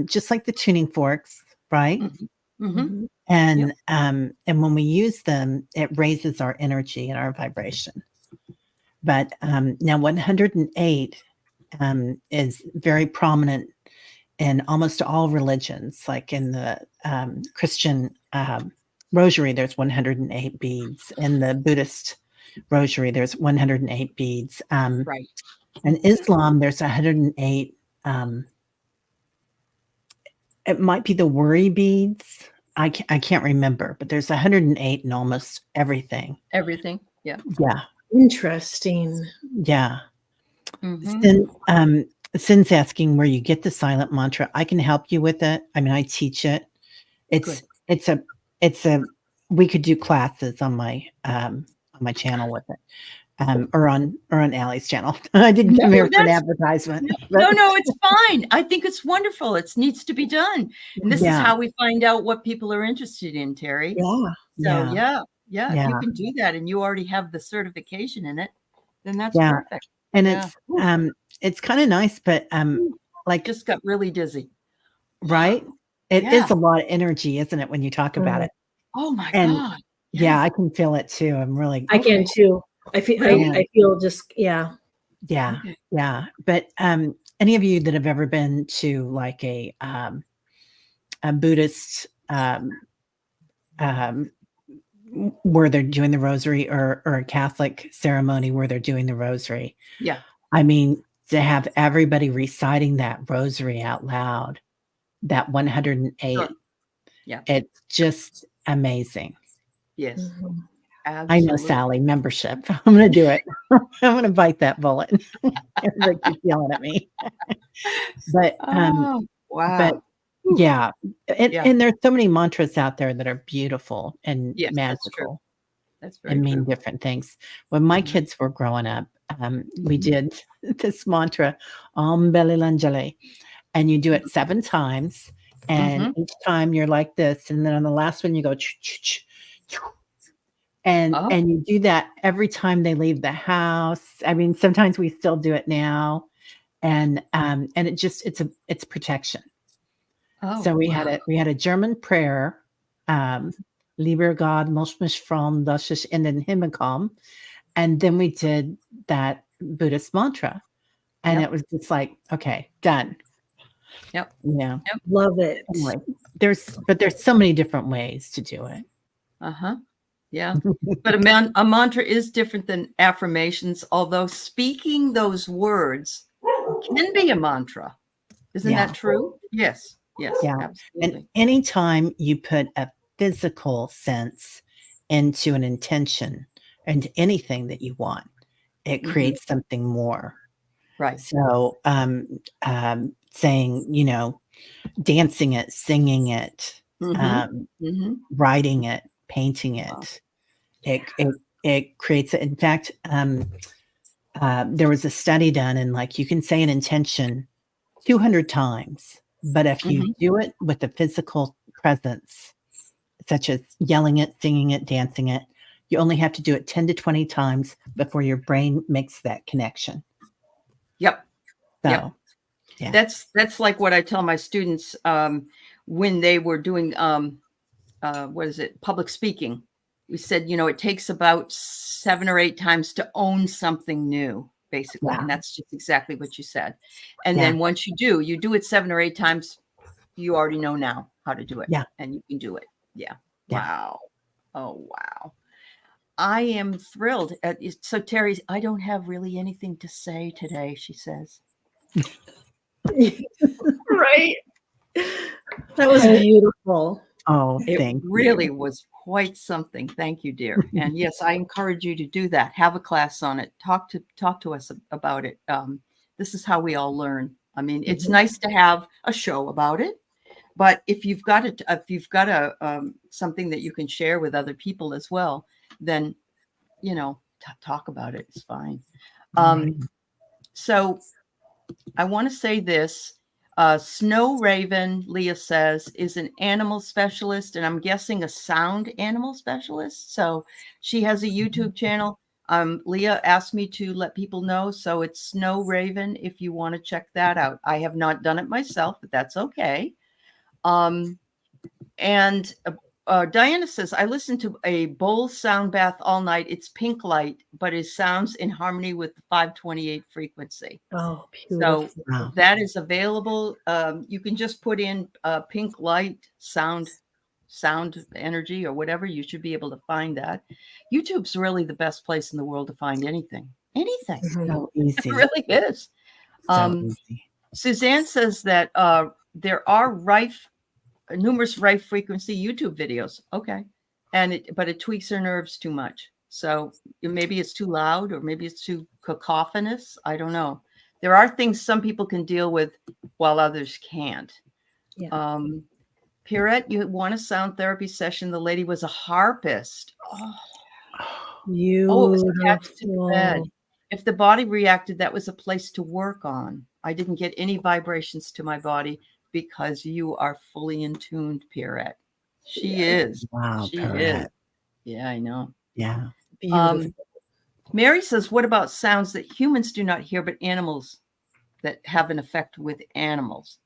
just like the tuning forks, right? And when we use them, it raises our energy and our vibration. But now 108 is very prominent in almost all religions. Like in the Christian rosary, there's 108 beads. In the Buddhist rosary, there's 108 beads. Right. In Islam, there's 108. It might be the worry beads. I can't remember, but there's 108 in almost everything. Everything. Yeah. Yeah. Interesting. Yeah. Mhm. Sin's asking where you get the silent mantra. I can help you with it. I mean, I teach it. It's Good. it's a we could do classes on my channel with it. Or on Aley's channel. I didn't No, come here for an that's advertisement, no, but no, it's fine. I think it's wonderful. It needs to be done. And this is yeah, how we find out what people are interested in, Teri. Yeah. So yeah, yeah, if you yeah, can do that and you already have the certification in it, then that's yeah. perfect. And Yeah. it's kind of nice, but Ooh, like just got really dizzy. right, it Yeah. is a lot of energy, isn't it, when you talk about Mhm. it? Oh my And God. yeah, Yeah. I can feel it too. I'm really I can Okay. too. I feel Really? I feel just yeah. yeah, Okay. yeah. But any of you that have ever been to like a Buddhist um where they're doing the rosary or a Catholic ceremony where they're doing the rosary. Yeah. I mean, to have everybody reciting that rosary out loud, that 108, Sure. Yeah. it's just amazing. Yes. Mhm. I know, Absolutely. Sally, membership. I'm going to do it. I'm going to bite that bullet. Everybody keeps yelling at me. But, Oh, but wow. Whew. yeah, Yeah. and there's so many mantras out there that are beautiful and Yes, that's true. magical. That's very And mean true. different things. When my Mhm. kids were growing up, we Mhm. did this mantra, Om Beli Langele, and you do it 7 times. And Mhm. each time you're like this. And then on the last one, you go, ch, ch, ch, ch. And Oh, you do that every time they leave the house. I mean, sometimes we still do it now. And it just, it's protection. oh, So wow. we had a German prayer, Lieber Gott, muss mich freuen, dass ich in den Himmel komme. And then we did that Buddhist mantra. And Yep. it was just like, okay, done. Yep. Yeah. Yep. Love it. Anyway, there's so many different ways to do it. Uh-huh. Yeah. But a mantra is different than affirmations, although speaking those words can be a mantra. Isn't Yeah. that true? Yes. Yes, Yeah. And absolutely. anytime you put a physical sense into an intention and anything that you want, it Mhm. creates something more. Right. So saying, dancing it, singing it, Mhm. Mhm. writing it, painting Wow. it, it creates it. In fact, there was a study done, and like you can say an intention 200 times, but if you Mhm. do it with a physical presence, such as yelling it, singing it, dancing it, you only have to do it 10 to 20 times before your brain makes that connection. Yep. Yep. So, yeah. That's like what I tell my students when they were doing what is it, public speaking. We said, it takes about 7 or 8 times to own something new, basically. Yeah. And that's just exactly what you said. And Yeah. then once you do it 7 or 8 times, you already know now how to do it. Yeah. And you can do it. Yeah. Yeah. Wow. Oh, wow. I am thrilled. So, Teri, I don't have really anything to say today, she says. Right. That was beautiful. Oh, It thank really you. was quite something. Thank you, dear. And yes, I encourage you to do that. Have a class on it. Talk to us about it. This is how we all learn. I mean, it's Mhm. nice to have a show about it, but if you've got a something that you can share with other people as well, then talk about it. It's fine. Right. So I want to say this. Snow Raven, Leah says, is an animal specialist, and I'm guessing a sound animal specialist. So she has a YouTube channel. Leah asked me to let people know. So it's Snow Raven if you want to check that out. I have not done it myself, but that's okay. And Diana says, I listen to a bowl sound bath all night. It's pink light, but it sounds in harmony with the 528 frequency. Oh, So beautiful. Wow. that is available. You can just put in pink light sound energy or whatever. You should be able to find that. YouTube's really the best place in the world to find anything. Anything. Mhm. So It easy. really is. So easy. Suzanne says that there are numerous rife frequency YouTube videos. Okay. But it tweaks her nerves too much. So maybe it's too loud or maybe it's too cacophonous. I don't know. There are things some people can deal with while others can't. Yeah. Pierrette, you won a sound therapy session. The lady was a harpist. Oh, it was attached to the bed. Beautiful. If the body reacted, that was a place to work on. I didn't get any vibrations to my body because you are fully in tuned, Pierrette. She is. Wow, She Perrette. is. Yeah, I know. Yeah. Beautiful. Mary says, what about sounds that humans do not hear, but animals that have an effect with animals?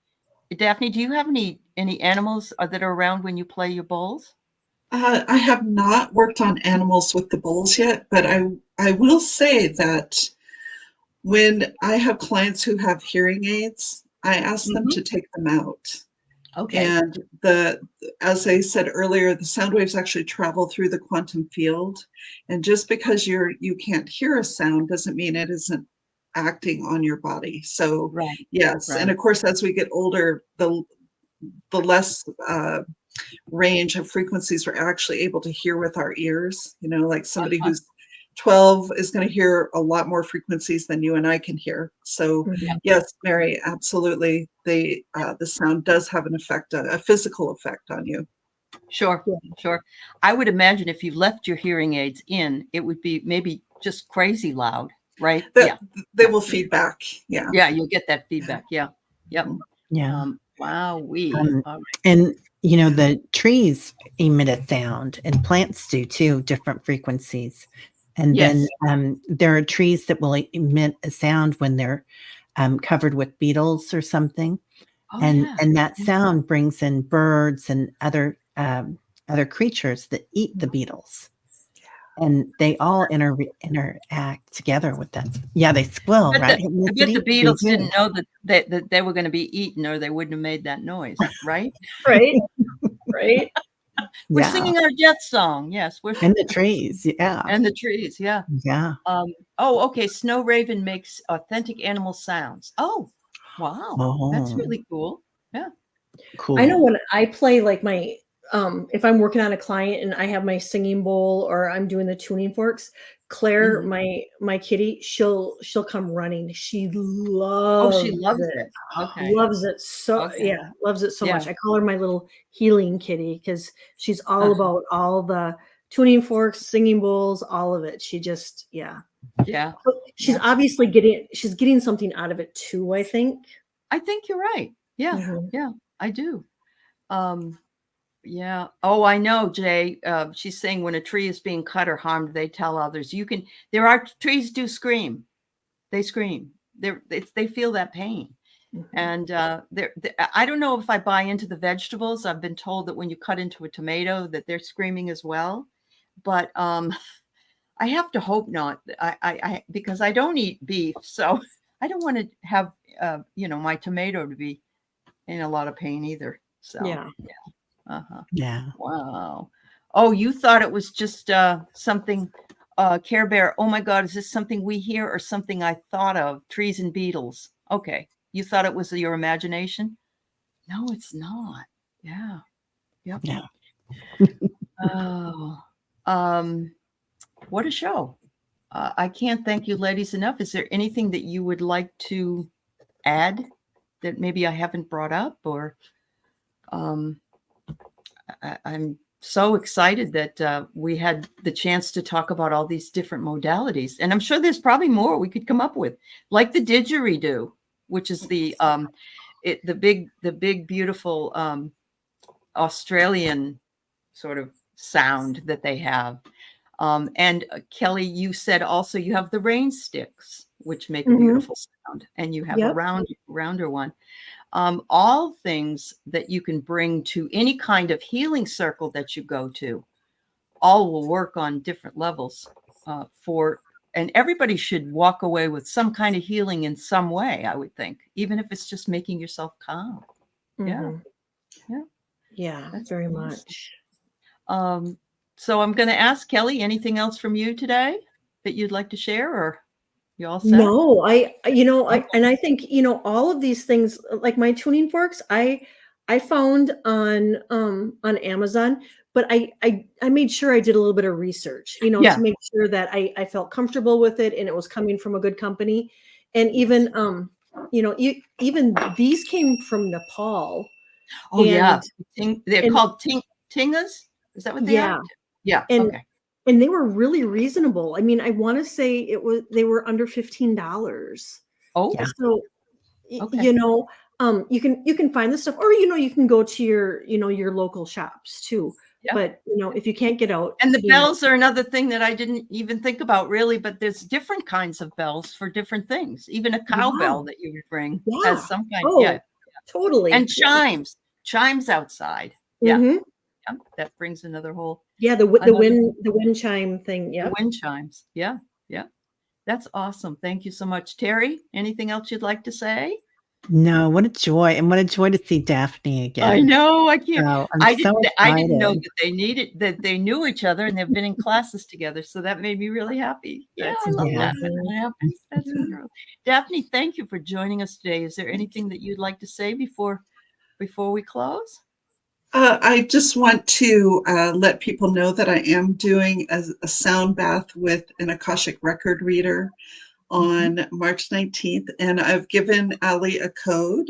Daphne, do you have any animals that are around when you play your bowls? I have not worked on animals with the bowls yet, but I will say that when I have clients who have hearing aids, I ask them to take them out. Okay. And as I said earlier, the sound waves actually travel through the quantum field. And just because you can't hear a sound doesn't mean it isn't acting on your body. So Right. yes, Right. and of course, as we get older, the less range of frequencies we're actually able to hear with our ears. You know, like somebody who's 12 is going to hear a lot more frequencies than you and I can hear. So Mhm. yes, Mary, absolutely. The sound does have an effect, a physical effect on you. Sure. Yeah. Sure. I would imagine if you left your hearing aids in, it would be maybe just crazy loud, right? That Yeah. they will feed back. Yeah. Yeah. You'll get that feedback. Yeah. Yep. Yeah. Wow. All right. And the trees emit a sound, and plants do too, different frequencies. And Yes. then there are trees that will emit a sound when they're covered with beetles or something, Oh, and yeah. that sound brings in birds and other creatures that eat the beetles, and they all interact together with that. Yeah, they squeal, I right? bet the They Beatles do. didn't know that they were going to be eaten, or they wouldn't have made that noise, right? Right. Right. We're Yeah, singing our death song. Yes, we're and the trees. Yeah, and the trees. Yeah. yeah. Oh, okay. Snow Raven makes authentic animal sounds. Oh, wow. That's Oh, really cool. Yeah. cool. I know when I play like my if I'm working on a client and I have my singing bowl or I'm doing the tuning forks, Claire, my kitty, she'll come running. She Oh, she loves loves it. it. Okay. Loves it so Okay. loves it so Yeah. much. I call her my little healing kitty because she's all about all the tuning forks, singing bowls, all of it. She just Yeah. But she's Yeah. obviously getting something out of it too, I think. I think you're right. Yeah. Mhm. Yeah. I do. Yeah. Oh, I know, Jay. She's saying when a tree is being cut or harmed, they tell others. There are trees do scream. They scream. They feel that pain. Mhm. And I don't know if I buy into the vegetables. I've been told that when you cut into a tomato, that they're screaming as well. But I have to hope not. Because I don't eat beef, so I don't want to have my tomato to be in a lot of pain either. So Yeah. uh-huh. Yeah. Wow. Oh, you thought it was just something, Care Bear. Oh my God, is this something we hear or something I thought of? Trees and beetles. Okay. You thought it was your imagination? No, it's not. Yeah. Yep. Yeah. Oh, what a show. I can't thank you ladies enough. Is there anything that you would like to add that maybe I haven't brought up, or I'm so excited that we had the chance to talk about all these different modalities. And I'm sure there's probably more we could come up with, like the didgeridoo, which is the big, beautiful Australian sort of sound that they have. And Kelly, you said also you have the rain sticks, which make a beautiful sound, and you have a rounder one. All things that you can bring to any kind of healing circle that you go to, all will work on different levels and everybody should walk away with some kind of healing in some way, I would think, even if it's just making yourself calm. Mhm. Yeah. Yeah, That's very awesome. much. So I'm going to ask Kelly, anything else from you today that you'd like to share, or you all set? No, I think, all of these things, like my tuning forks, I found on Amazon, but I made sure I did a little bit of research, you know, Yeah. to make sure that I felt comfortable with it and it was coming from a good company. And even, you know, even these came from Nepal. Oh, yeah. And They're and called tingas. Is that what they yeah, are? Yeah. and Okay. and they were really reasonable. I mean, I want to say they were under $15. Oh, Yeah. So okay. you know, you can find this stuff, or you know, you can go to your, you know, your local shops too. Yeah. But you know, if you can't get out, And the you know, bells are another thing that I didn't even think about really, but there's different kinds of bells for different things. Even a cowbell that you would bring yeah, has some kind. oh, Yeah. totally, And chimes outside. Yeah. hmm Yeah. That brings another whole, yeah, another the wind chime thing, the yeah. wind chimes. Yeah. Yeah. That's awesome. Thank you so much. Teri, anything else you'd like to say? No, what a joy. And what a joy to see Daphne again. I know. I can't. So I'm I so didn't know excited. that they knew each other and they've been in classes together. So that made me really happy. Yeah, That's I love Yeah. that. When that happens. That's wonderful. Daphne, thank you for joining us today. Is there anything that you'd like to say before we close? I just want to let people know that I am doing a sound bath with an Akashic record reader on March 19th, and I've given Aley a code,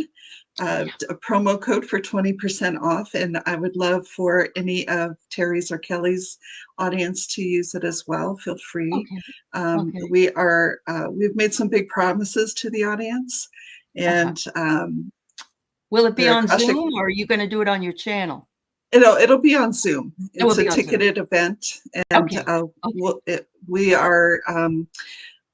a promo code for 20% off, and I would love for any of Teri's or Kelly's audience to use it as well. Feel free. Okay. Okay. We've made some big promises to the audience, and Will it be the on Akashic, Zoom or are you going to do it on your channel? it'll be on Zoom. It will It's a be on Zoom. ticketed event, and Okay. Okay. we are.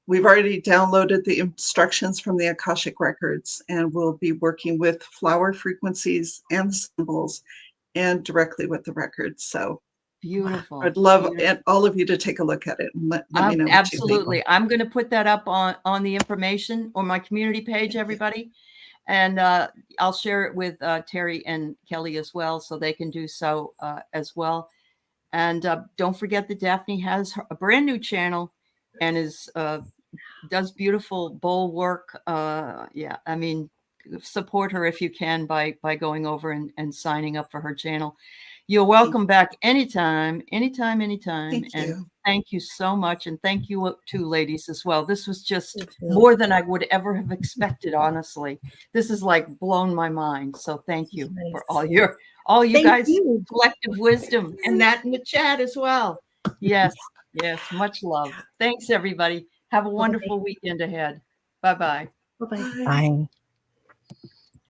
We've already downloaded the instructions from the Akashic records, and we'll be working with flower frequencies and symbols, and directly with the records. So Beautiful. I'd love Beautiful. all of you to take a look at it and let me know what you think. Absolutely. I'm going to put that up on the information or my community page, everybody. And I'll share it with Teri and Kelly as well, so they can do so as well. And don't forget that Daphne has a brand new channel and does beautiful bowl work. Yeah, I mean, support her if you can by going over and signing up for her channel. You're welcome back anytime. Thank And you. thank you so much. And thank you two ladies as well. This was just Thank you. more than I would ever have expected, honestly. This is like blown my mind. So thank you for all you Thank guys' you. collective wisdom, and that in the chat as well. Yes, yes, much love. Thanks, everybody. Have a wonderful weekend ahead. Bye-bye. Bye-bye. Bye. Bye.